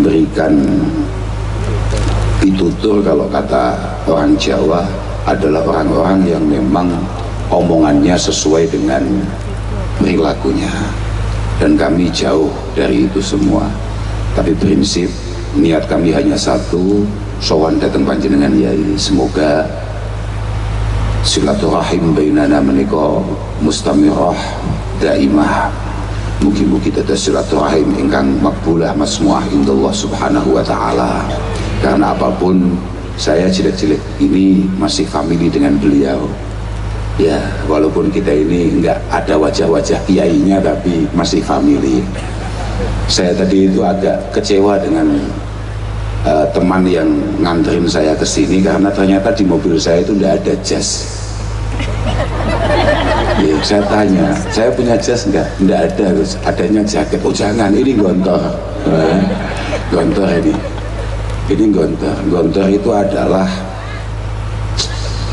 memberikan pitutur, kalau kata orang Jawa, adalah orang-orang yang memang omongannya sesuai dengan perilakunya, dan kami jauh dari itu semua. Tapi prinsip niat kami hanya satu, sowan datang panjenengan Yai, semoga silaturahim bainana menika mustamirah daimah. Mugi-mugi dados silaturahim ingkang makbulah masmuah indallah subhanahu wa ta'ala. Karena apapun, saya cilik-cilik ini masih family dengan beliau. Ya, walaupun kita ini enggak ada wajah-wajah kiainya, tapi masih family. Saya tadi itu agak kecewa dengan teman yang nganterin saya ke sini, karena ternyata di mobil saya itu enggak ada jas. Ya, saya tanya, saya punya jas enggak? Enggak ada, terus adanya jaket. Oh jangan, ini gontor. Gontor ini. Ini gontor. Gontor itu adalah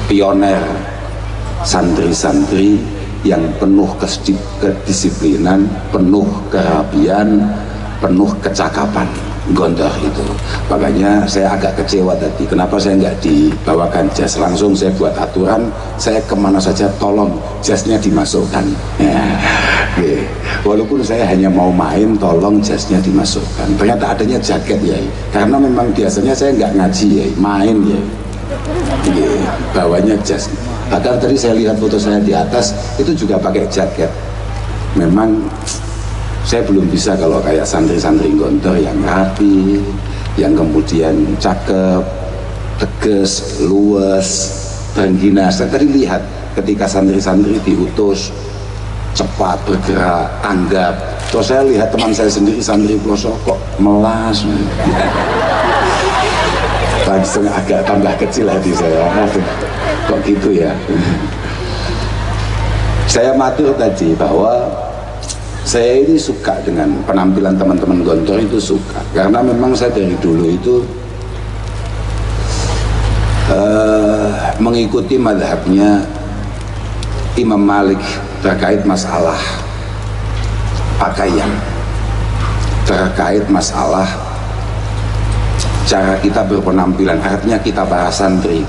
pioner santri-santri yang penuh kedisiplinan, penuh kerapian, penuh kecakapan. Gontor itu. Makanya saya agak kecewa tadi, kenapa saya nggak dibawakan jas. Langsung saya buat aturan, saya kemana saja tolong jasnya dimasukkan ya. Walaupun saya hanya mau main, tolong jasnya dimasukkan. Ternyata adanya jaket ya, karena memang biasanya saya nggak ngaji ya, main ya. Bawanya jas. Bahkan tadi saya lihat foto saya di atas itu juga pakai jaket. Memang saya belum bisa kalau kayak santri-santri gontor yang rapi, yang kemudian cakep, tegas, luas, terhina. Saya tadi lihat ketika santri-santri diutus cepat bergerak, tanggap. Terus saya lihat teman saya sendiri santri pelosok kok melas. Langsung agak tambah kecil hati saya. Kok gitu ya. Saya matur tadi bahwa saya ini suka dengan penampilan teman-teman gontor, itu suka karena memang saya dari dulu itu mengikuti mazhabnya Imam Malik terkait masalah pakaian, terkait masalah cara kita berpenampilan, artinya kita para santri.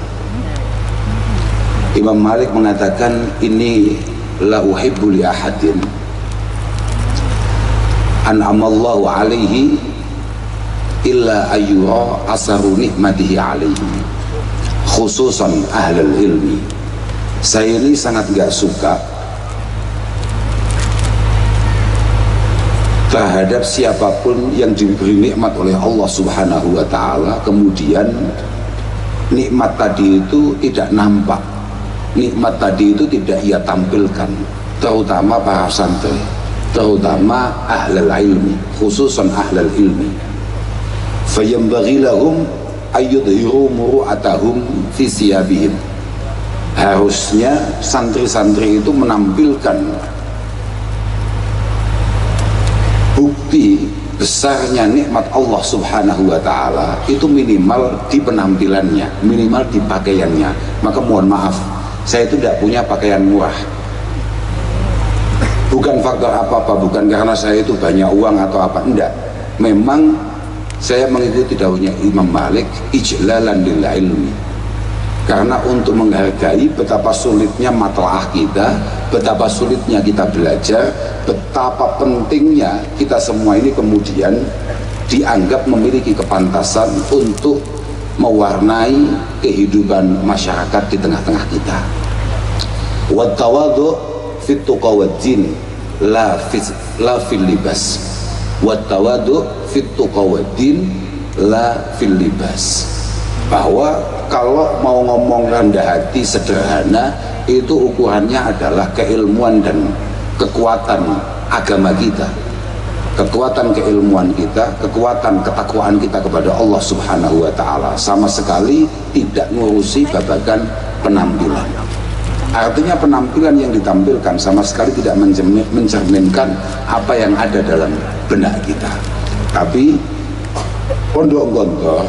Imam Malik mengatakan, ini la uhibbu li ahadin an'amallahu alaihi illa ayyura asaru nikmatihi alaihi khususan ahlul ilmi. Saya ini sangat gak suka terhadap siapapun yang diberi nikmat oleh Allah subhanahu wa ta'ala, kemudian nikmat tadi itu tidak nampak, nikmat tadi itu tidak ia tampilkan, terutama para santri, terutama ahlul ilmi, khususan ahlul ilmi. Fayambaghi lahum ayyudhiru muru'atahum fi siyabihim. Harusnya santri-santri itu menampilkan bukti besarnya nikmat Allah subhanahu wa ta'ala itu minimal di penampilannya, minimal di pakaiannya. Maka mohon maaf, saya itu tidak punya pakaian murah. Bukan faktor apa-apa, bukan karena saya itu banyak uang atau apa, enggak. Memang saya mengikuti dawuhnya Imam Malik, ijlalan lil ilmi, karena untuk menghargai betapa sulitnya matlaah kita, betapa sulitnya kita belajar, betapa pentingnya kita semua ini kemudian dianggap memiliki kepantasan untuk mewarnai kehidupan masyarakat di tengah-tengah kita. Wa tawadhu fit tuqa wad din la fil libas. Wa tawadhu fit tuqa wad din la fil libas. Bahwa kalau mau ngomong rendah hati, sederhana, itu ukurannya adalah keilmuan dan kekuatan agama kita, kekuatan keilmuan kita, kekuatan ketakwaan kita kepada Allah subhanahu wa ta'ala, sama sekali tidak ngurusi babagan penampilan. Artinya penampilan yang ditampilkan sama sekali tidak mencerminkan apa yang ada dalam benak kita. Tapi Pondok Gontor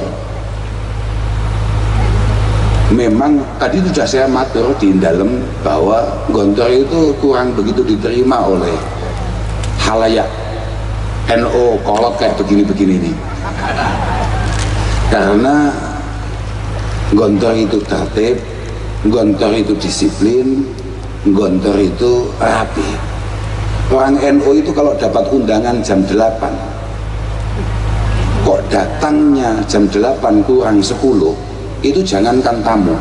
memang tadi sudah saya matur di dalam bahwa Gontor itu kurang begitu diterima oleh halayak NU kolot kayak begini-begini nih. Karena Gontor itu tertib, Gontor itu disiplin, Gontor itu rapi. Orang NU itu kalau dapat undangan jam 8 kok datangnya jam 8 kurang 10, itu jangankan tamu,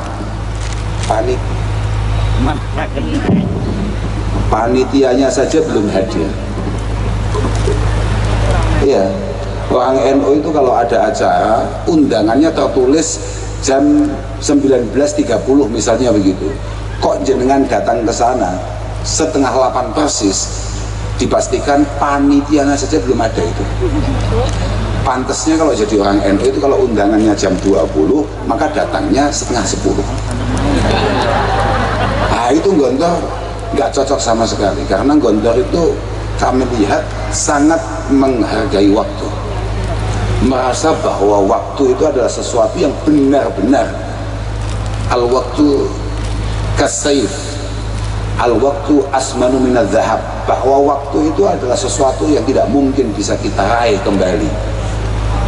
panik, panitianya saja belum hadir. Iya, orang NU itu kalau ada acara undangannya tertulis jam 19.30 misalnya begitu, kok jenengan datang ke sana setengah 8 persis, dipastikan panitianya saja belum ada itu. Pantasnya kalau jadi orang NU itu kalau undangannya jam 20 maka datangnya setengah 10. Nah itu Gontor nggak cocok sama sekali, karena Gontor itu kami lihat sangat menghargai waktu, merasa bahwa waktu itu adalah sesuatu yang benar-benar al-waktu kasayf, al-waktu asmanu minadz zahab, bahwa waktu itu adalah sesuatu yang tidak mungkin bisa kita raih kembali.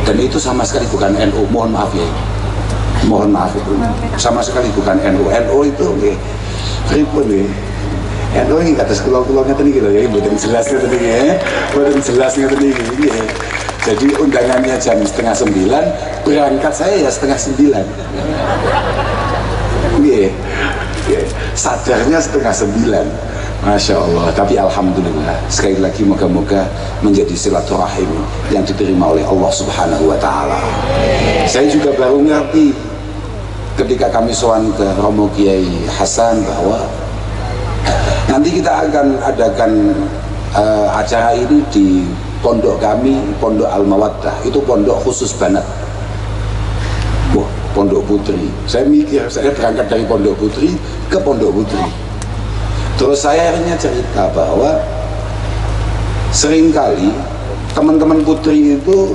Dan itu sama sekali bukan NU, mohon maaf ya, mohon maaf itu sama sekali bukan NU. NU itu pripun nih, NU ini kata sekolah-sekolahnya tadi gitu ya, bukan jelasnya tadi ya, bukan jelasnya tadi ya. Jadi undangannya jam 8:30, berangkat saya ya 8:30. Iya, sadarnya 8:30. Masya Allah, tapi Alhamdulillah sekali lagi moga-moga menjadi silaturahim yang diterima oleh Allah Subhanahu wa Ta'ala. Saya juga baru ngerti ketika kami sowan ke Romo Kiai Hasan bahwa nanti kita akan adakan acara ini di pondok kami, Pondok Al-Mawaddah, itu pondok khusus Banat. Wah, Pondok Putri. Saya mikir, saya berangkat dari Pondok Putri ke Pondok Putri. Terus saya akhirnya cerita bahwa seringkali teman-teman putri itu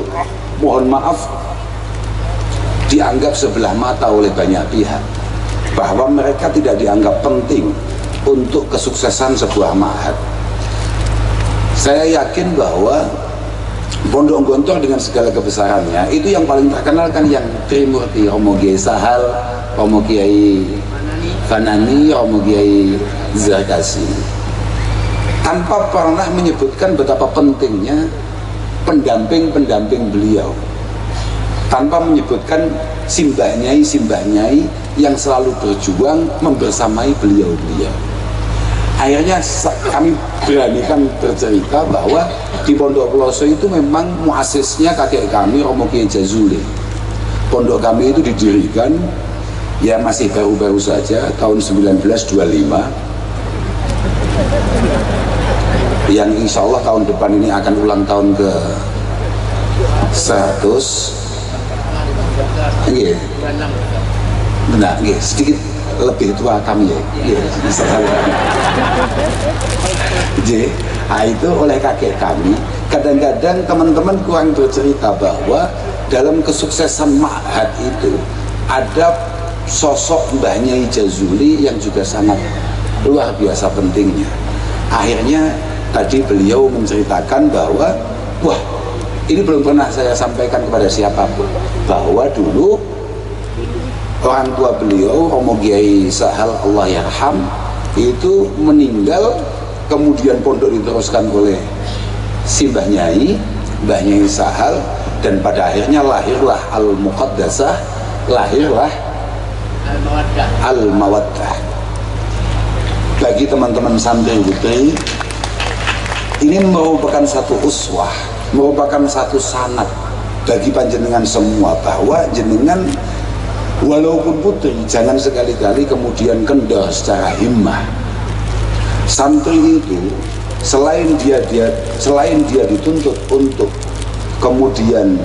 mohon maaf dianggap sebelah mata oleh banyak pihak, bahwa mereka tidak dianggap penting untuk kesuksesan sebuah ma'had. Saya yakin bahwa Pondok Gontor dengan segala kebesarannya itu yang paling terkenal kan yang Trimurti, Romo Kiai Sahal, Romo Kiai Fanani, Romo Kiai Zarkasi, tanpa pernah menyebutkan betapa pentingnya pendamping-pendamping beliau, tanpa menyebutkan simbah nyai yang selalu berjuang membersamai beliau-beliau. Akhirnya kami beranikan bercerita bahwa di Pondok Peloso itu memang muasisnya kakek kami Romo Kiai Jazuli. Pondok kami itu didirikan ya masih baru-baru saja tahun 1925, yang insya Allah tahun depan ini akan ulang tahun ke 100. Benar, sedikit lebih tua kami ya. Jadi, itu oleh kakek kami. Kadang-kadang teman-teman kurang bercerita bahwa dalam kesuksesan ma'had itu ada sosok Mbah Nyai Jazuli yang juga sangat luar biasa pentingnya. Akhirnya tadi beliau menceritakan bahwa wah, ini belum pernah saya sampaikan kepada siapapun, bahwa dulu orang tua beliau Romo Kiai Sahal Allah yarham itu meninggal, kemudian pondok diteruskan oleh si Mbah Nyai Sahal, dan pada akhirnya lahirlah Al-Muqaddasah, lahirlah Al-Mawaddah. Bagi teman-teman santri putri, ini merupakan satu uswah, merupakan satu sanad bagi panjenengan semua, bahwa jenengan walaupun putri jangan sekali-kali kemudian kendor secara himmah. Santri itu selain dia dituntut untuk kemudian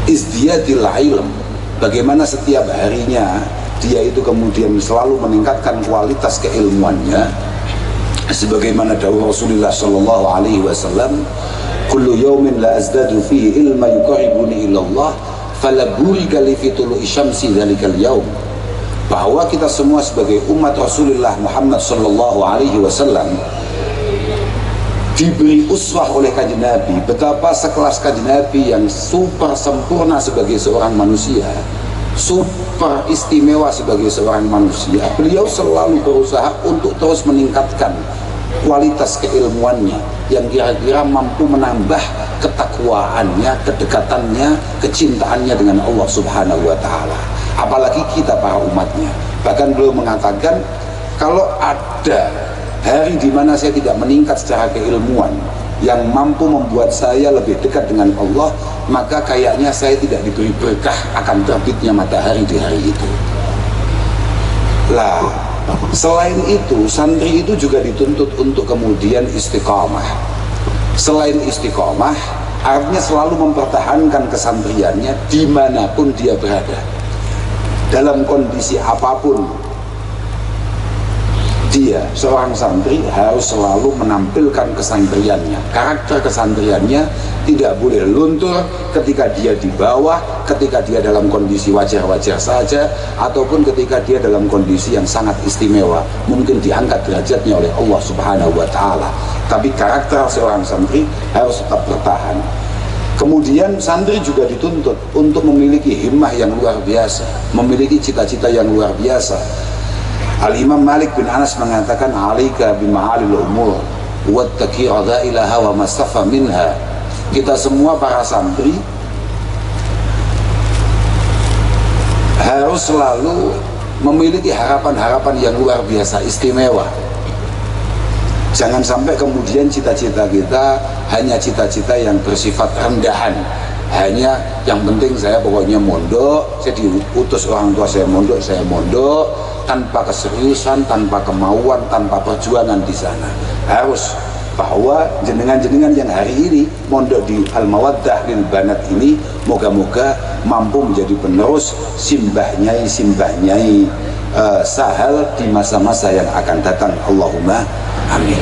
izdiyadil ilm, bagaimana setiap harinya dia itu kemudian selalu meningkatkan kualitas keilmuannya, sebagaimana dawuh Rasulullah sallallahu alaihi wasallam, kullu yawmin la azdadu fihi ilma yuqarribuni ila Allah fala burika li fi tulu'i syamsi dzalikal yaum, bahwa kita semua sebagai umat Rasulullah Muhammad sallallahu alaihi wasallam diberi uswah oleh Kanjeng Nabi, betapa sekelas Kanjeng Nabi yang super sempurna sebagai seorang manusia, super istimewa sebagai seorang manusia, beliau selalu berusaha untuk terus meningkatkan kualitas keilmuannya yang kira-kira mampu menambah ketakwaannya, kedekatannya, kecintaannya dengan Allah Subhanahu wa Ta'ala, apalagi kita para umatnya. Bahkan beliau mengatakan, kalau ada hari di mana saya tidak meningkat secara keilmuan yang mampu membuat saya lebih dekat dengan Allah, maka kayaknya saya tidak diberi berkah akan terbitnya matahari di hari itu. Lah, selain itu, santri itu juga dituntut untuk kemudian istiqamah. Selain istiqamah, artinya selalu mempertahankan kesantriannya dimanapun dia berada, dalam kondisi apapun. Dia, seorang santri, harus selalu menampilkan kesantriannya. Karakter kesantriannya tidak boleh luntur ketika dia di bawah, ketika dia dalam kondisi wajar-wajar saja, ataupun ketika dia dalam kondisi yang sangat istimewa, mungkin diangkat derajatnya oleh Allah Subhanahu wa Ta'ala. Tapi karakter seorang santri harus tetap bertahan. Kemudian santri juga dituntut untuk memiliki himmah yang luar biasa, memiliki cita-cita yang luar biasa. Al-Imam Malik bin Anas mengatakan, alika bima'alil umur wattaqi radailaha wa mastafa minha. Kita semua para santri harus selalu memiliki harapan-harapan yang luar biasa istimewa. Jangan sampai kemudian cita-cita kita hanya cita-cita yang bersifat rendahan, hanya yang penting saya pokoknya mondok, saya diutus orang tua saya mondok, tanpa keseriusan, tanpa kemauan, tanpa perjuangan di sana. Harus bahwa jenengan-jenengan yang hari ini mondok di Al-Mawaddah lil Banat ini, moga-moga mampu menjadi penerus simbah nyai Sahal di masa-masa yang akan datang. Allahumma amin.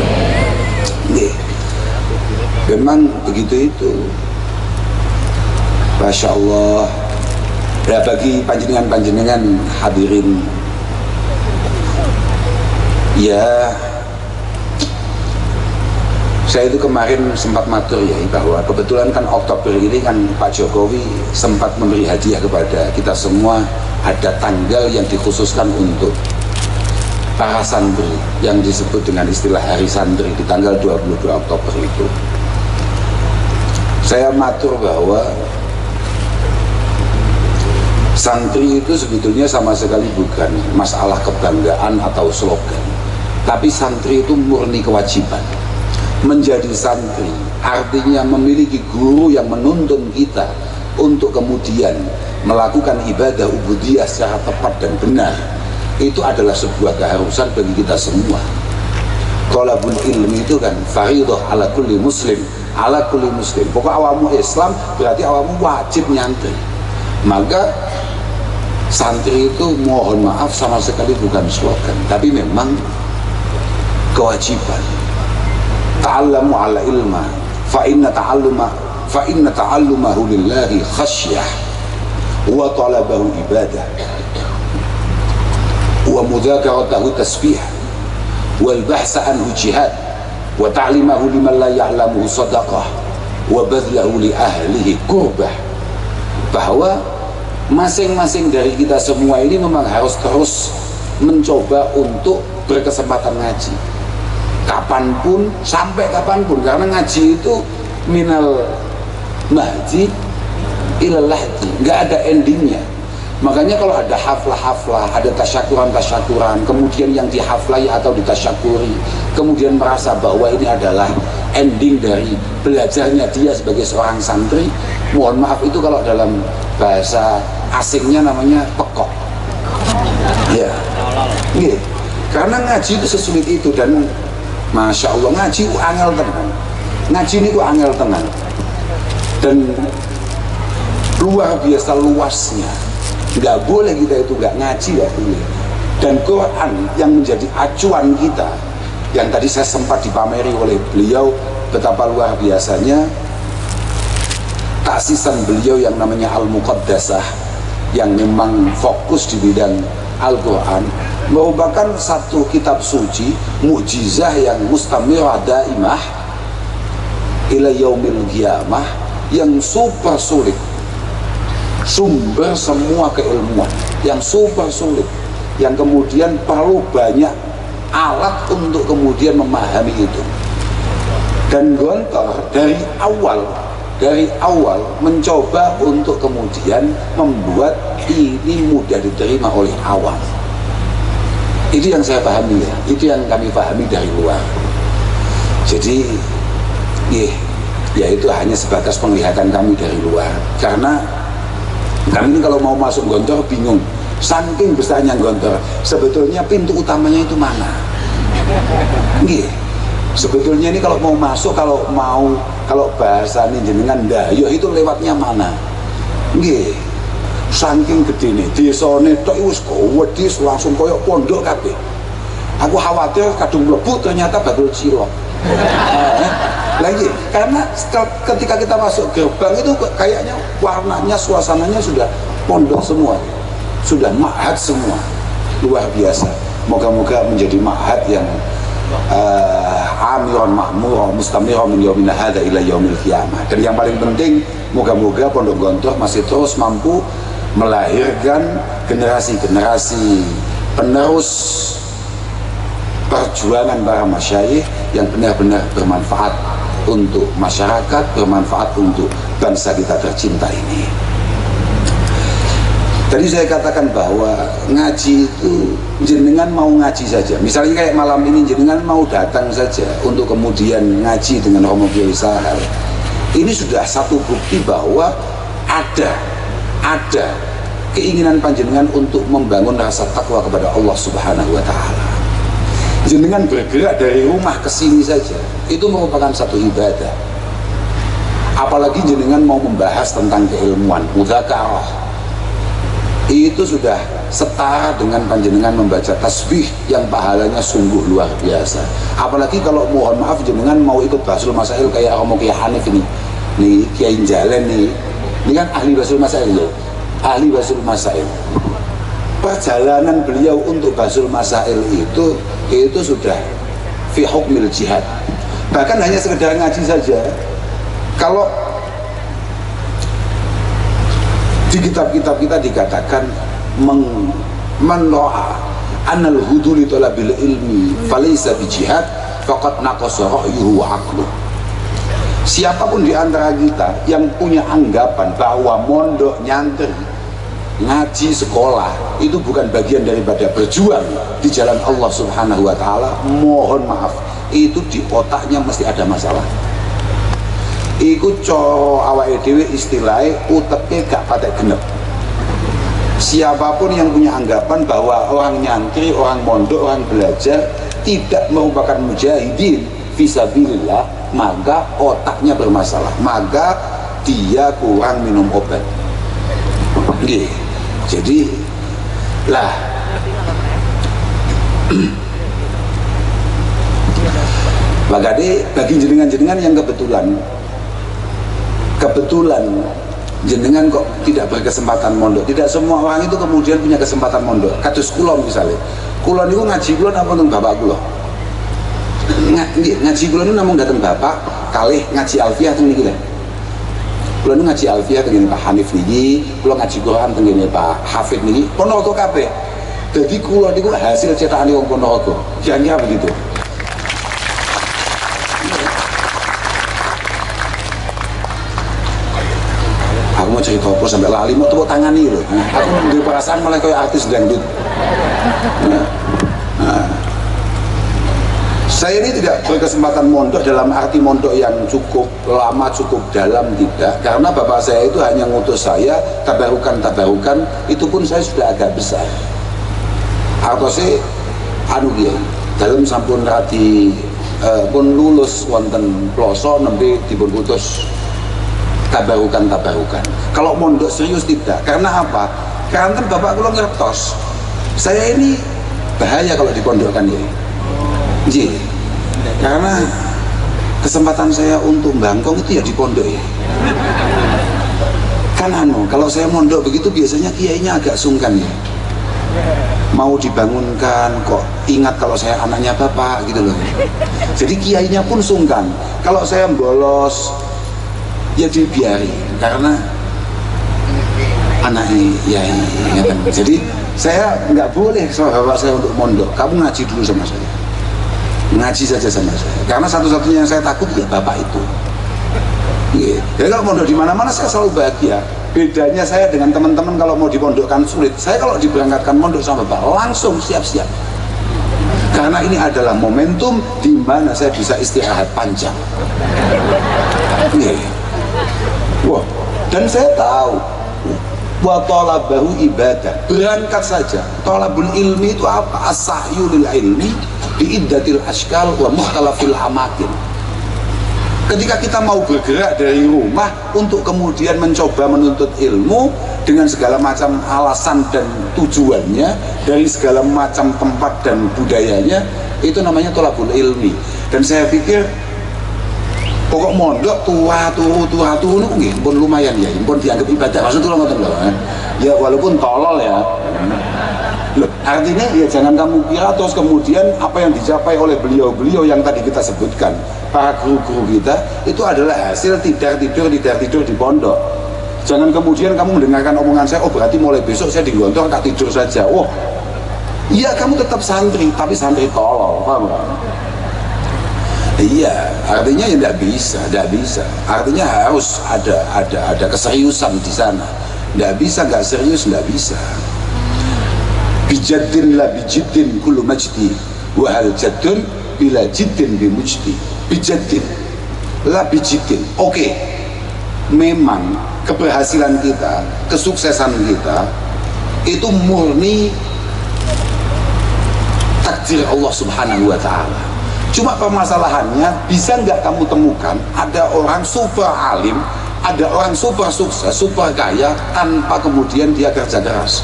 Nih, memang begitu itu. Masya Allah. Ya, bagi panjenengan-panjenengan hadirin, ya, saya itu kemarin sempat matur ya, bahwa kebetulan kan Oktober ini kan Pak Jokowi sempat memberi hadiah kepada kita semua. Ada tanggal yang dikhususkan untuk para santri yang disebut dengan istilah Hari Santri di tanggal 22 Oktober itu. Saya matur bahwa santri itu sebetulnya sama sekali bukan masalah kebanggaan atau slogan, tapi santri itu murni kewajiban. Menjadi santri artinya memiliki guru yang menuntun kita untuk kemudian melakukan ibadah ubudiyah secara tepat dan benar. Itu adalah sebuah keharusan bagi kita semua. Thalabul ilmi itu kan fardhu ala kulli muslim, ala kulli muslim. Pokok awamu Islam berarti awamu wajib nyantri. Maka santri itu mohon maaf sama sekali bukan slogan, tapi memang kewajiban. Ta'allamu ala ilma fa inna ta'allumahu lillahi khasyah wa talabahu ibadah wa mudzakaratahu tasbih wal bahsa anhu jihad wa ta'limahu liman la ya'lamuhu sadaqah wa badlahu li ahlihi kurbah. Bahwa masing-masing dari kita semua ini memang harus terus mencoba untuk berkesempatan ngaji kapanpun, sampai kapanpun, karena ngaji itu minal mahdi ilal lahdi, nggak ada endingnya. Makanya kalau ada haflah-haflah, ada tasyakuran-tasyakuran, kemudian yang dihaflai atau ditasyakuri, kemudian merasa bahwa ini adalah ending dari belajarnya dia sebagai seorang santri, mohon maaf, itu kalau dalam bahasa asingnya namanya pekok. Ya, gitu. Karena ngaji itu sesulit itu, dan Masya Allah ngaji itu angel tenang. Ngaji ini itu angel tenang, dan luar biasa luasnya. Nggak boleh kita itu nggak ngaji, nggak boleh. Dan Quran yang menjadi acuan kita, yang tadi saya sempat dipameri oleh beliau betapa luar biasanya taksisan beliau yang namanya Al-Muqaddasah, yang memang fokus di bidang Al-Quran, merupakan satu kitab suci mukjizah yang mustamirah daimah, ila yaumil qiyamah yang super sulit, sumber semua keilmuan yang super sulit, yang kemudian perlu banyak alat untuk kemudian memahami itu. Dan Gontor dari awal mencoba untuk kemudian membuat ini mudah diterima oleh awam. Itu yang saya pahami ya, itu yang kami pahami dari luar. Jadi ya itu hanya sebatas penglihatan kami dari luar, karena kami ini kalau mau masuk Gontor bingung, saking besarnya Gontor, sebetulnya pintu utamanya itu mana? Sebetulnya ini kalau mau masuk, kalau bahasa ini jenengan dayo itu lewatnya mana? Saking gede nih, desane tok wis gede langsung koyok pondok kabeh. Aku khawatir kadung mlebu ternyata Batul Cilok. Lagi karena ketika kita masuk gerbang itu kayaknya warnanya, suasananya sudah pondok semua, sudah ma'had semua, luar biasa. Moga-moga menjadi ma'had yang amiron mahmur mustamiro min yaumina hadza ila yaumil qiyamah. Dan yang paling penting, moga-moga Pondok Gontor masih terus mampu melahirkan generasi-generasi penerus perjuangan para masyayikh yang benar-benar bermanfaat untuk masyarakat, bermanfaat untuk bangsa kita tercinta ini. Tadi saya katakan bahwa ngaji itu jenengan mau ngaji saja. Misalnya kayak malam ini jenengan mau datang saja untuk kemudian ngaji dengan Romo Kiai Sahal. Ini sudah satu bukti bahwa ada keinginan panjenengan untuk membangun rasa takwa kepada Allah Subhanahu wa taala. Jenengan bergerak dari rumah ke sini saja, itu merupakan satu ibadah. Apalagi jenengan mau membahas tentang keilmuan, mudzakarah. Itu sudah setara dengan panjenengan membaca tasbih yang pahalanya sungguh luar biasa. Apalagi kalau mohon maaf jenengan mau ikut Basul Masail kayak Romo Kiai Hanif ini Kiai Jalen ini kan ahli Basul Masail ya, ahli Basul Masail. Perjalanan beliau untuk Basul Masail itu sudah fi hukmil jihad. Bahkan hanya sekedar ngaji saja. Kalau di kitab-kitab kita dikatakan man ra'a annal huduli talabil ilmi falaysa bi jihad faqad naqasa ra'yuhu wa aqluh. Siapapun di antara kita yang punya anggapan bahwa mondok, nyantri, ngaji, sekolah itu bukan bagian daripada berjuang di jalan Allah Subhanahu wa taala, mohon maaf, itu di otaknya mesti ada masalah. Iku coro awake dhewe istilahnya uteke gak patek genep. Siapapun yang punya anggapan bahwa orang nyantri, orang mondok, orang belajar tidak merupakan mujahidin fisabilillah, maka otaknya bermasalah, maka dia kurang minum obat. Jadi lah bagi jenengan-jenengan yang kebetulan jenengan kok tidak berkesempatan mondok. Tidak semua orang itu kemudian punya kesempatan mondok. Kados kula misalnya, kula niku ngaji kula namung bapak kula. Ngaji kula niku namung dateng bapak kalih ngaji alfiah teng niki lho. Kula niku ngaji alfiah teng Pak Hanif niki, kula ngaji Quran teng Pak Hafid niki, Ponorogo kabeh. Dadi kula niku hasil cetakane wong Ponorogo. Kira-kira begitu. Aku mau cerita apa sampai lali, mau tepuk tangan nih loh. Aku mengambil perasaan malah kayak artis dangdut. Saya ini tidak berkesempatan mondok dalam arti mondok yang cukup lama, cukup dalam, tidak. Karena bapak saya itu hanya ngutus saya tabarukan, itu pun saya sudah agak besar. Atau sih dalam sampun rati pun lulus wonten ploso nembe dipun putus tabarukan. Kalau mondok serius tidak. Karena apa? Karena kan bapak kula ngertos saya ini bahaya kalau dipondokkan ya. Karena kesempatan saya untuk bangkong itu ya di pondok ya. Kan kalau saya mondok begitu biasanya kiainya agak sungkan ya. mau dibangunkan kok ingat kalau saya anaknya bapak gitu loh. Jadi kiainya pun sungkan kalau saya bolos, ya dibiari karena anaknya yai. Jadi saya nggak boleh sama bapak saya untuk mondok, kamu ngaji dulu sama saya, ngaji saja sama saya, karena satu-satunya yang saya takut ya bapak itu. Jadi kalau mondok di mana-mana saya selalu bahagia. Bedanya saya dengan teman-teman kalau mau dipondokkan sulit. Saya kalau diberangkatkan mondok sama bapak langsung siap-siap. Karena ini adalah momentum di mana saya bisa istirahat panjang. Wah, dan saya tahu wa talabahu ibadah. Berangkat saja. Talabul ilmi itu apa? As-sa'yu lil ilmi bi iddatil ashkal wa mukhtalafil amakin. Ketika kita mau bergerak dari rumah untuk kemudian mencoba menuntut ilmu dengan segala macam alasan dan tujuannya, dari segala macam tempat dan budayanya, itu namanya tolabul ilmi. Dan saya pikir pokok mondok tua turu pun lumayan ya, pun dianggap ibadah. Maksud itu ya walaupun tolol ya. Loh, artinya ya jangan kamu kira terus kemudian apa yang dicapai oleh beliau-beliau yang tadi kita sebutkan, para guru-guru kita, itu adalah hasil tidur di pondok. Jangan kemudian kamu mendengarkan omongan saya, oh berarti mulai besok saya di gontor tak tidur saja. Oh iya, kamu tetap santri, tapi santri tolol, paham gak? Iya, artinya ya tidak bisa. Artinya harus ada keseriusan di sana. Tidak bisa nggak serius, tidak bisa. Bijaddin la bijiddin kullu majdi wa hal jaddun bila jiddin bimujdi. Bijaddin la bijiddin. Oke, memang keberhasilan kita, kesuksesan kita itu murni takdir Allah Subhanahu wa ta'ala. Cuma permasalahannya, bisa nggak kamu temukan ada orang super alim, ada orang super sukses, super kaya tanpa kemudian dia kerja keras?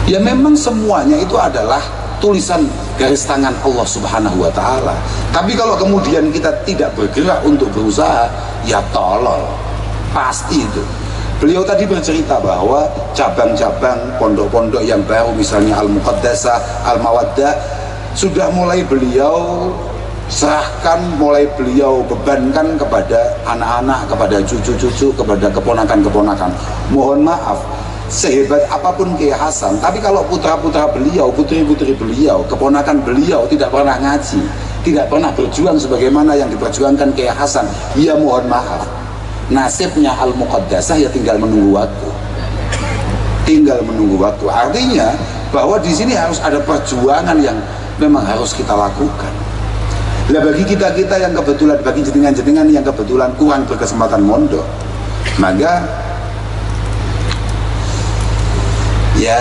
Ya memang semuanya itu adalah tulisan garis tangan Allah Subhanahu wa ta'ala. Tapi kalau kemudian kita tidak bergerak untuk berusaha, ya tolol, pasti itu. Beliau tadi bercerita bahwa cabang-cabang pondok-pondok yang baru, misalnya Al-Muqaddasah, Al-Mawaddah, sudah mulai beliau serahkan, mulai beliau bebankan kepada anak-anak, kepada cucu-cucu, kepada keponakan-keponakan. Mohon maaf, sehebat apapun Kiai Hasan, tapi kalau putra-putra beliau, putri-putri beliau, keponakan beliau tidak pernah ngaji, tidak pernah berjuang sebagaimana yang diperjuangkan Kiai Hasan, ya mohon maaf, nasibnya Al-Muqaddasah ya tinggal menunggu waktu. Artinya bahwa di sini harus ada perjuangan yang memang harus kita lakukan. Nah, bagi kita-kita yang kebetulan, bagi jenengan-jenengan yang kebetulan kurang berkesempatan mondok, maka ya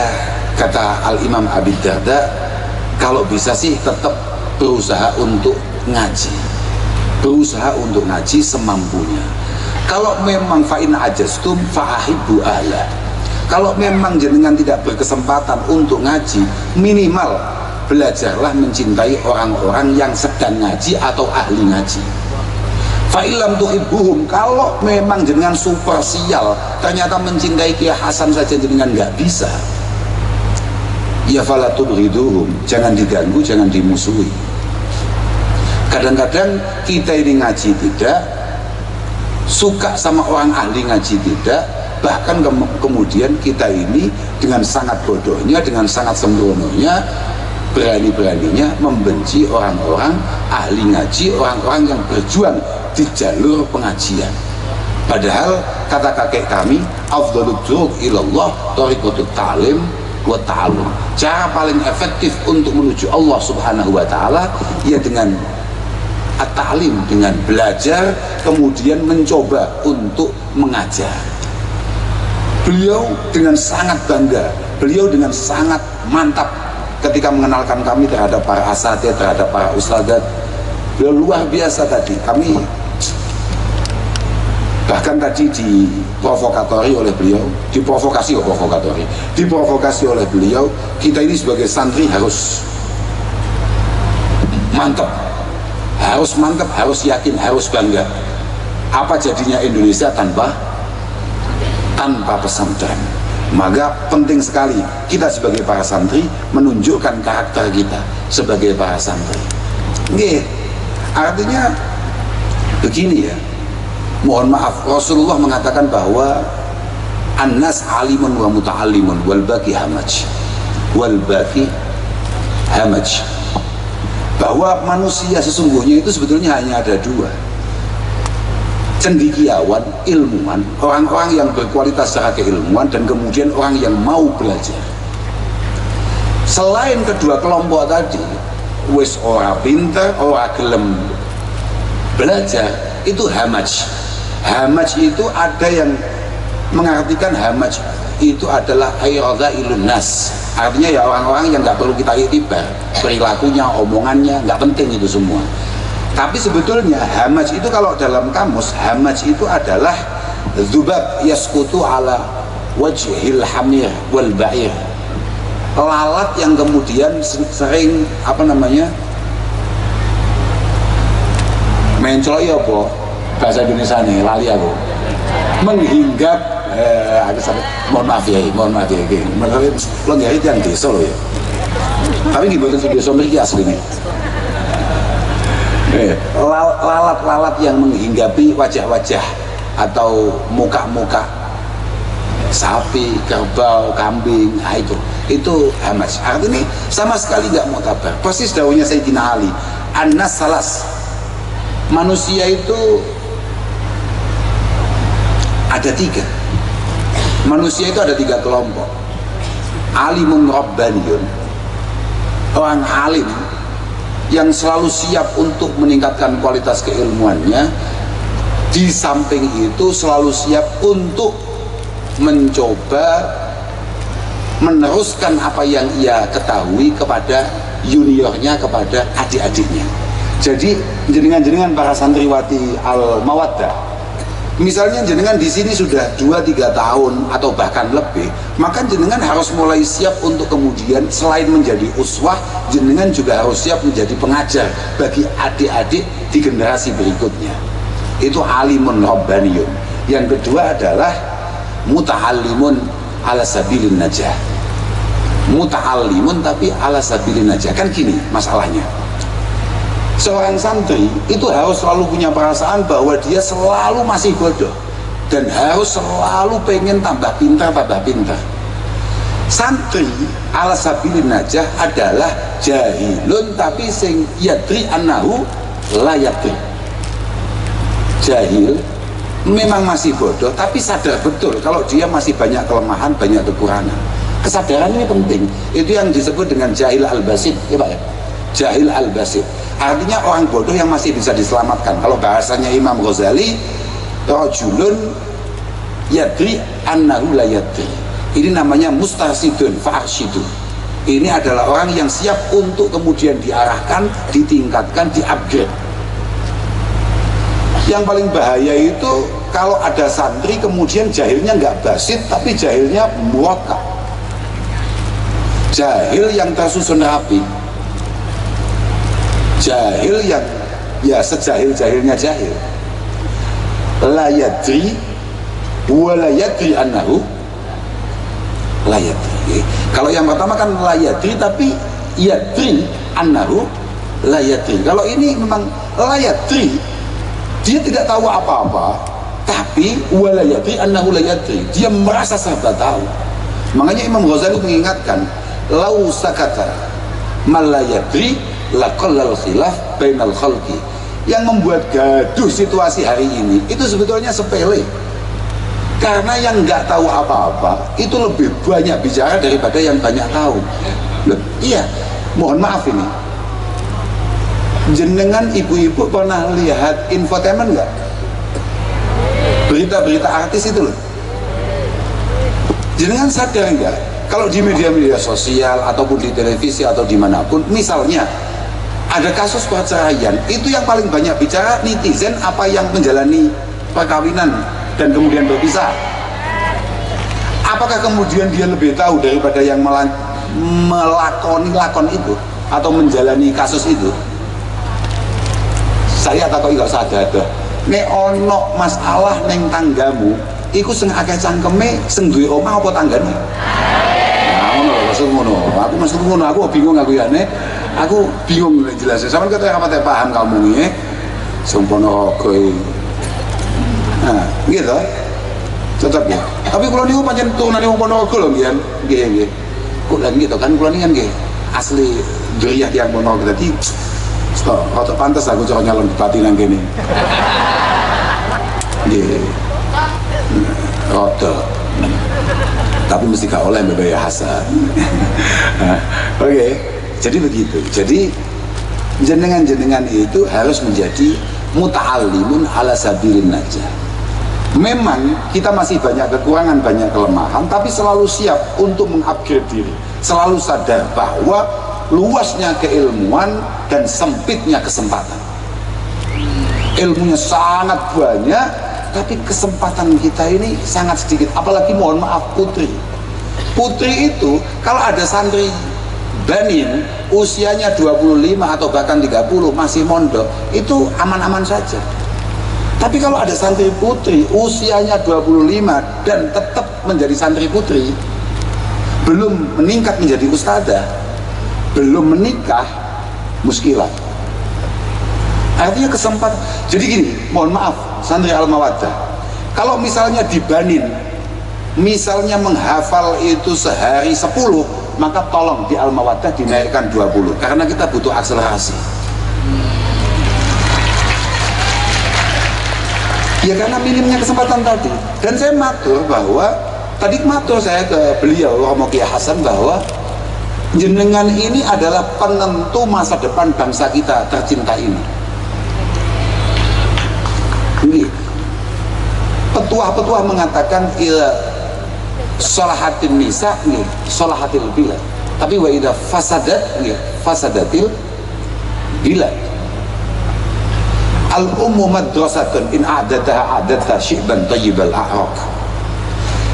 kata Al-Imam Abi Darda, kalau bisa sih tetap berusaha untuk ngaji, semampunya. Kalau memang fa'in ajastum fa'ahibbu ahla, kalau memang jenengan tidak berkesempatan untuk ngaji, minimal belajarlah mencintai orang-orang yang sedang ngaji atau ahli ngaji. Fa'ilam tuhibbuhum, kalau memang jenengan super sial, ternyata mencintai Kiai Hasan saja jenengan nggak bisa, ya fala tudhiduhum, jangan diganggu, jangan dimusuhi. Kadang-kadang kita ini ngaji tidak, suka sama orang ahli ngaji tidak, bahkan kemudian kita ini dengan sangat bodohnya, dengan sangat sembrononya, berani-beraninya membenci orang-orang ahli ngaji, orang-orang yang berjuang di jalur pengajian. Padahal kata kakek kami, afdhalud turuq ilallah thariqatut ta'lim wa ta'allum. Cara paling efektif untuk menuju Allah Subhanahu wa ta'ala ya dengan at-ta'lim, dengan belajar, kemudian mencoba untuk mengajar. Beliau dengan sangat bangga, beliau dengan sangat mantap ketika mengenalkan kami terhadap para asatidz, terhadap para ustadzat. Beliau luar biasa tadi. Kami bahkan tadi diprovokasi oleh beliau, diprovokasi oleh beliau, kita ini sebagai santri harus mantap, harus yakin, harus bangga. Apa jadinya Indonesia tanpa pesantren? Maka penting sekali kita sebagai para santri menunjukkan karakter kita sebagai para santri. Nggih, artinya begini ya, mohon maaf, Rasulullah mengatakan bahwa annas alimun wa muta'allimun wal baqi hamaj, wal baqi hamaj, bahwa manusia sesungguhnya itu sebetulnya hanya ada dua: cendekiawan, ilmuwan, orang-orang yang berkualitas secara keilmuan, dan kemudian orang yang mau belajar. Selain kedua kelompok tadi, wis ora pinter, ora gelem belajar, itu hamaj. Hamaj itu ada yang mengartikan hamaj itu adalah ayradhailun nas, artinya ya orang-orang yang nggak perlu kita iktibar perilakunya, omongannya, nggak penting itu semua. Tapi sebetulnya hamaj itu kalau dalam kamus, hamaj itu adalah dzubab yasqutu ala wajhil hamir wal ba'ir, lalat yang kemudian sering menclok ya apa bahasa Indonesia nih, lali aku, menghinggap mohon maaf ya lo nggak itu yang desa lo ya, tapi gimana sih desa mereka aslinya lalat-lalat yang menghinggapi wajah-wajah atau muka-muka sapi, kerbau, kambing, nah itu hamaj. Artinya sama sekali nggak mau tabar. Persis dawuhnya Sayyidina Ali, annas salas, manusia itu ada tiga. Manusia itu ada tiga kelompok: alimun rabbaniyun, orang alim yang selalu siap untuk meningkatkan kualitas keilmuannya, di samping itu selalu siap untuk mencoba meneruskan apa yang ia ketahui kepada juniornya, kepada adik-adiknya. Jadi jenengan para santriwati Al-Mawaddah, misalnya jenengan di sini sudah 2-3 tahun atau bahkan lebih, maka jenengan harus mulai siap untuk kemudian selain menjadi uswah, jenengan juga harus siap menjadi pengajar bagi adik-adik di generasi berikutnya. Itu alimun rabbaniyun. Yang kedua adalah muta'allimun ala sabilin najah. Muta'allimun tapi ala sabilin najah. Kan gini masalahnya, seorang santri itu harus selalu punya perasaan bahwa dia selalu masih bodoh dan harus selalu pengen tambah pintar. Santri ala sabilin najah adalah jahilun tapi sing yadri annahu la yadri. Jahil memang masih bodoh tapi sadar betul kalau dia masih banyak kelemahan, banyak kekurangan. Kesadaran ini penting. Itu yang disebut dengan jahil al-basid, ya Pak ya? Jahil al-basid, artinya orang bodoh yang masih bisa diselamatkan. Kalau bahasanya Imam Ghazali, rajulun yadri annahu la yadri. Ini namanya mustarsidun fa'arsyidun. Ini adalah orang yang siap untuk kemudian diarahkan, ditingkatkan, di-upgrade. Yang paling bahaya itu kalau ada santri kemudian jahilnya nggak basit tapi jahilnya muwakkaf, jahil yang tersusun rapi, jahil yang ya sejahil-jahilnya jahil. La yadri wa la yadri annahu la yadri. Kalau yang pertama kan la yadri tapi yadri annahu la yadri. Kalau ini memang la yadri, dia tidak tahu apa-apa, tapi wa la yadri annahu la yadri, dia merasa serba tahu. Makanya Imam Ghazali mengingatkan, lau sakata man la yadri laqallal khilaf bainal khalqi. Yang membuat gaduh situasi hari ini itu sebetulnya sepele, karena yang nggak tahu apa-apa itu lebih banyak bicara daripada yang banyak tahu. Loh, iya, mohon maaf ini, jenengan ibu-ibu pernah lihat infotainment nggak? Berita-berita artis itu loh. Jenengan sadar nggak kalau di media-media sosial ataupun di televisi atau dimanapun, misalnya ada kasus perceraian, itu yang paling banyak bicara netizen apa yang menjalani perkawinan dan kemudian berpisah. Apakah kemudian dia lebih tahu daripada yang melakoni lakon itu atau menjalani kasus itu? Saya takoki kok sadar, nek ono masalah neng tanggamu iku sing akeh cangkeme sing duwe omah apa tanggane? Nah ngono lho, maksud ngono. Aku bingung aku ya nek. Aku bingung nek jelasin. Sampeyan kata apa paham kamu iki? Sumpono kowe. Nah, gitu. Tetap ya. Tapi kula niku pancen turunane wong Ponorogo lho nggih. Nggih. Kok lagi gitu kan kula niku kan nggih asli Juriyah yang Ponorogo dadi kok pantes aku cara nyalon bupati nang kene. Nggih. Rodo. Tapi mesti gak oleh Mbak Yahya Hasan. Oke. Jadi begitu. Jadi jenengan-jenengan itu harus menjadi muta'allimun ala sabilin najah. Memang kita masih banyak kekurangan, banyak kelemahan, tapi selalu siap untuk mengupgrade diri. Selalu sadar bahwa luasnya keilmuan dan sempitnya kesempatan. Ilmunya sangat banyak, tapi kesempatan kita ini sangat sedikit. Apalagi mohon maaf putri. Putri itu kalau ada santri banin usianya 25 atau bahkan 30 masih mondok, itu aman-aman saja. Tapi kalau ada santri putri usianya 25 dan tetap menjadi santri putri, belum meningkat menjadi ustadzah, belum menikah, muskilah. Artinya kesempatan. Jadi gini, mohon maaf santri Al-Mawaddah, kalau misalnya dibanin, misalnya menghafal itu sehari 10, maka tolong di Al-Mawaddah dinaikkan 20, karena kita butuh akselerasi. Ya karena minimnya kesempatan tadi. Dan saya matur bahwa tadi matur saya ke beliau Romo Kiai Hasan bahwa jenengan ini adalah penentu masa depan bangsa kita tercinta ini. Ini petuah-petuah mengatakan ila salahatin nisa nih, salahatil bilad. Tapi wa idza fasadat nih, fasadatil bilad. Al-ummu madrasatun in a'dadaha a'dadta syi'ban tayyibal a'raq.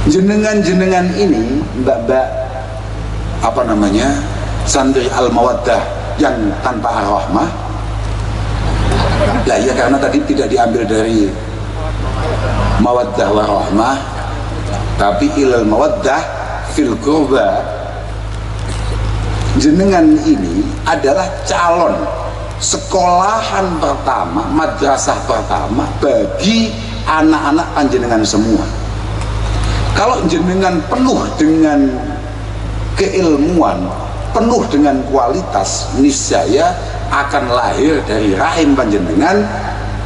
Jenengan-jenengan ini mbak-mbak apa namanya santri Al-Mawaddah yang tanpa ar-rahmah lah ya, karena tadi tidak diambil dari mawaddah wa rahmah tapi ilal mawaddah fil qurba. Jenengan ini adalah calon sekolahan pertama, madrasah pertama bagi anak-anak panjenengan semua. Kalau jenengan penuh dengan keilmuan, penuh dengan kualitas, niscaya akan lahir dari rahim panjenengan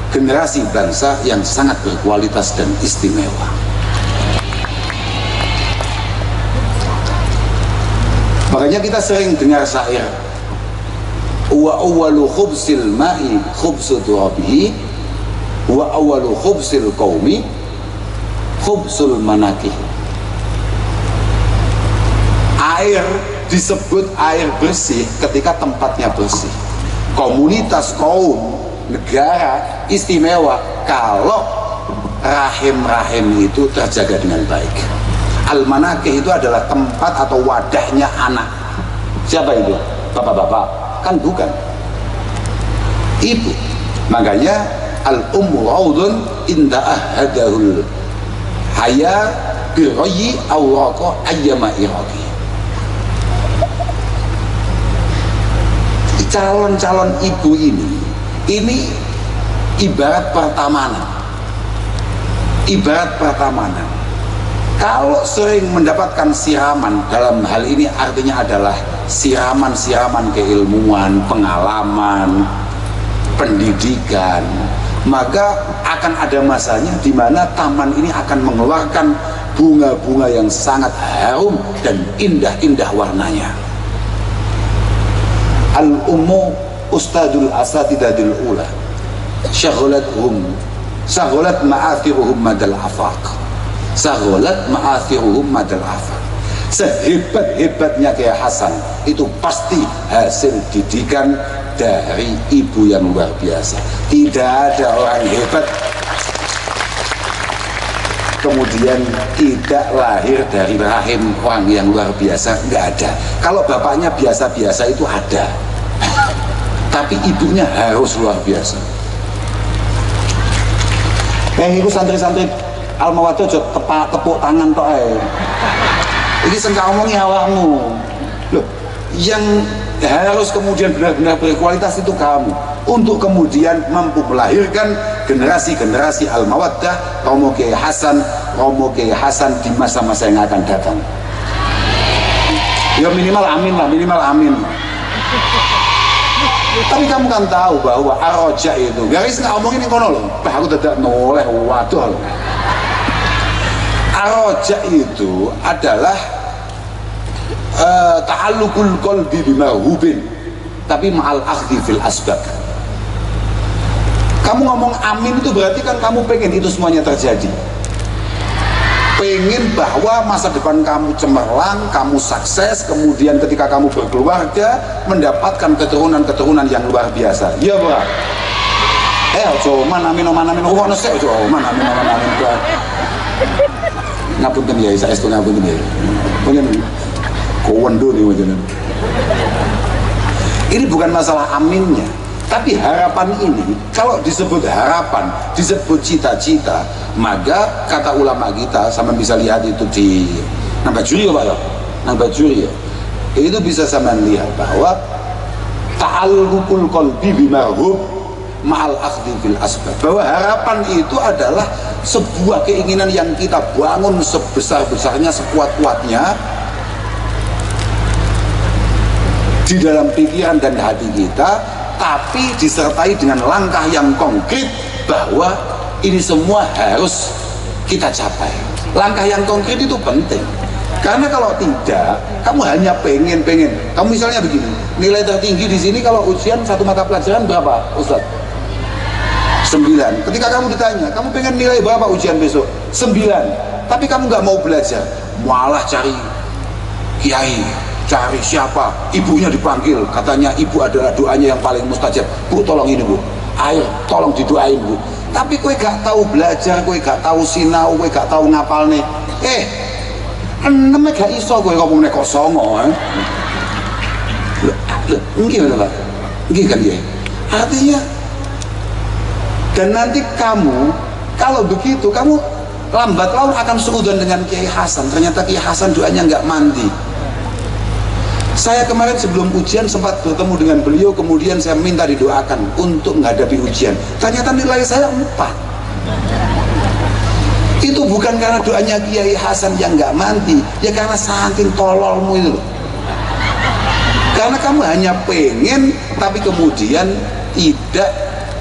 generasi bangsa yang sangat berkualitas dan istimewa. Makanya kita sering dengar syair, wa awwalu khubsil ma'i khubsu turabihi wa awwalu khubsil qaumi khubsul manakih. Air disebut air bersih ketika tempatnya bersih. Komunitas, kaum, negara istimewa kalau rahim-rahim itu terjaga dengan baik. Al-manakih itu adalah tempat atau wadahnya anak. Siapa itu? Bapak-bapak? Kan bukan. Ibu. Makanya al-ummu raudun inda ahadahul haya birayyi awraqa ayyama iraqi. Calon-calon ibu ini ibarat pertamanan. Ibarat pertamanan. Kalau sering mendapatkan siraman, dalam hal ini artinya adalah siraman-siraman keilmuan, pengalaman, pendidikan, maka akan ada masanya di mana taman ini akan mengeluarkan bunga-bunga yang sangat harum dan indah-indah warnanya. Al-ummu ustadul asatidadil ula syagholat ma'athiruhum madal afaq. Sagholat ma'athiruhum madal afaq. Sehebat-hebatnya Kiai Hasan itu pasti hasil didikan dari ibu yang luar biasa. Tidak ada orang hebat kemudian tidak lahir dari rahim orang yang luar biasa, nggak ada. Kalau bapaknya biasa-biasa itu ada, tapi ibunya harus luar biasa. Itu santri-santri Al-Mawaddah aja tepuk tangan tok ae. Iki sing ngomongi awakmu. Loh, yang harus kemudian benar-benar berkualitas itu kamu, untuk kemudian mampu melahirkan generasi-generasi Al-Mawaddah, Romo Kiai Hasan di masa-masa yang akan datang. Ya minimal amin lah, minimal amin. Tapi kamu kan tahu bahwa Ar-Raja itu garis nggak ngomongin yang kono loh, aku tidak noleh waduh loh. Ar-Raja itu adalah ta'alluqul qalbi bimahubin, tapi ma'al akhdhi fil asbab. Kamu ngomong amin itu berarti kan kamu pengen itu semuanya terjadi, pengen bahwa masa depan kamu cemerlang, kamu sukses, kemudian ketika kamu berkeluarga mendapatkan keturunan-keturunan yang luar biasa. Iya bro. Oman amin ono sik oman amin. Ngapunten ya, saya itu ngapunten ya. Punten kowendo nih wajanan. Ini bukan masalah aminnya, tapi harapan ini, kalau disebut harapan, disebut cita-cita, maka kata ulama kita, sama bisa lihat itu di Nambah Juri ya Pak ya, Nambah Juri ya, itu bisa sama lihat bahwa ta'alluqul qalbi bimahub ma'al akhdhi fil asbab, bahwa harapan itu adalah sebuah keinginan yang kita bangun sebesar-besarnya, sekuat-kuatnya di dalam pikiran dan hati kita, tapi disertai dengan langkah yang konkret bahwa ini semua harus kita capai. Langkah yang konkret itu penting, karena kalau tidak, kamu hanya pengen. Kamu misalnya begini, nilai tertinggi di sini kalau ujian satu mata pelajaran berapa, Ustaz? 9. Ketika kamu ditanya, kamu pengen nilai berapa ujian besok? 9. Tapi kamu nggak mau belajar, malah cari kiai, cari siapa, ibunya dipanggil, katanya ibu adalah doanya yang paling mustajab. Bu tolong ini bu, air tolong didoain bu. Tapi kowe gak tahu belajar, kowe gak tahu sinau, kowe gak tahu ngapal nih. Enem gak iso kowe ngomong nek kosongo. Nggih Pak. Nggih kan ya. Artinya, dan nanti kamu kalau begitu, kamu lambat laun akan seudon dengan Kiai Hasan. Ternyata Kiai Hasan doanya nggak mandi. Saya kemarin sebelum ujian sempat bertemu dengan beliau, kemudian saya minta didoakan untuk menghadapi ujian. Ternyata nilai saya 4. Itu bukan karena doanya Kiai Hasan yang nggak mandi, ya karena saking tololmu itu loh. Karena kamu hanya pengen, tapi kemudian tidak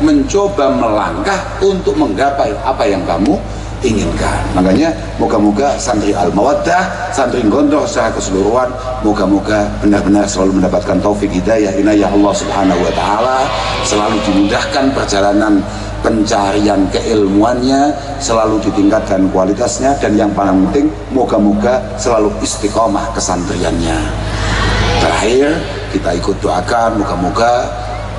mencoba melangkah untuk menggapai apa yang kamu inginkan. Makanya moga-moga santri Al-Mawaddah, santri Gondor secara keseluruhan, moga-moga benar-benar selalu mendapatkan taufik hidayah inayah Allah Subhanahu wa taala, selalu dimudahkan perjalanan pencarian keilmuannya, selalu ditingkatkan kualitasnya, dan yang paling penting moga-moga selalu istiqomah kesantriannya. Terakhir kita ikut doakan moga-moga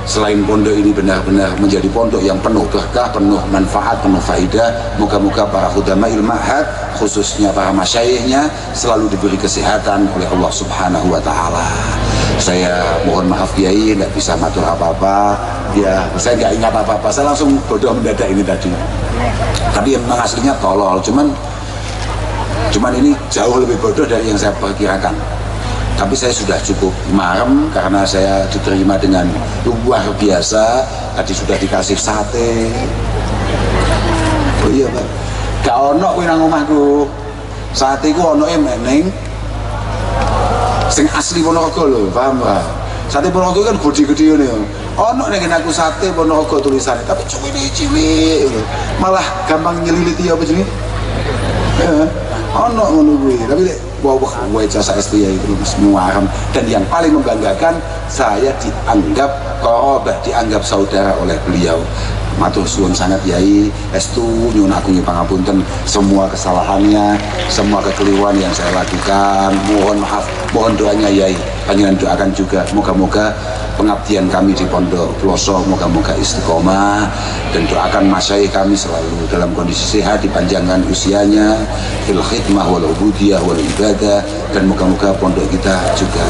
selain pondok ini benar-benar menjadi pondok yang penuh berkah, penuh manfaat, penuh faidah. Moga-moga para khudama'il ma'had, khususnya para masyayikhnya, selalu diberi kesehatan oleh Allah Subhanahu wa ta'ala. Saya mohon maaf Kiai, tidak bisa matur apa-apa ya, saya nggak ingat apa-apa, saya langsung bodoh mendadak ini tadi. Tapi memang aslinya tolol, cuman ini jauh lebih bodoh dari yang saya perkirakan. Tapi saya sudah cukup marem karena saya diterima dengan luar biasa. Tadi sudah dikasih sate. Oh iya Pak, gak ono kuwi nang omahku. Sate ku onoke meneng sing asli Ponorogo lho, paham Pak? Sate Ponorogo kan gede-gede ngene. Ono nek aku sate Ponorogo tulisannya, tapi cilik-cilik malah gampang nyeliliti apa jenenge? Ono ngono kuwi, tapi wah jasa ST ya itu semua haram. Dan yang paling membanggakan, saya dianggap korobah, dianggap saudara oleh beliau. Matur suwun sangat Yai, estu nyuwun agung pangapunten semua kesalahannya, semua kekeliruan yang saya lakukan. Mohon maaf, mohon doanya Yai. Panjenengan doakan juga, moga-moga pengabdian kami di Pondok Ploso moga-moga istiqomah, dan doakan masyayikh kami selalu dalam kondisi sehat, dipanjangkan usianya, fil khidmah wal ubudiyah wal ibadah, dan moga-moga pondok kita juga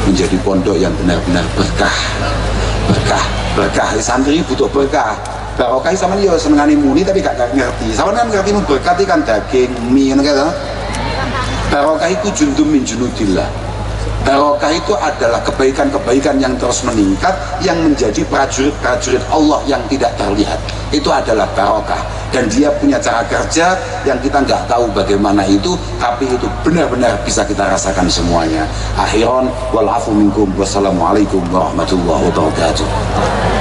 menjadi pondok yang benar-benar berkah. Santri butuh berkah, barokah sama dia senengane muni tapi gak ngerti. Sama kan ngerti berkati kan daging, mie ngono kae. Barokah itu jundum min junudillah. Barokah itu adalah kebaikan-kebaikan yang terus meningkat, yang menjadi prajurit-prajurit Allah yang tidak terlihat. Itu adalah barokah, dan dia punya cara kerja yang kita nggak tahu bagaimana itu, tapi itu benar-benar bisa kita rasakan semuanya. Akhiran wal afu minkum, wassalamualaikum warahmatullahi wabarakatuh.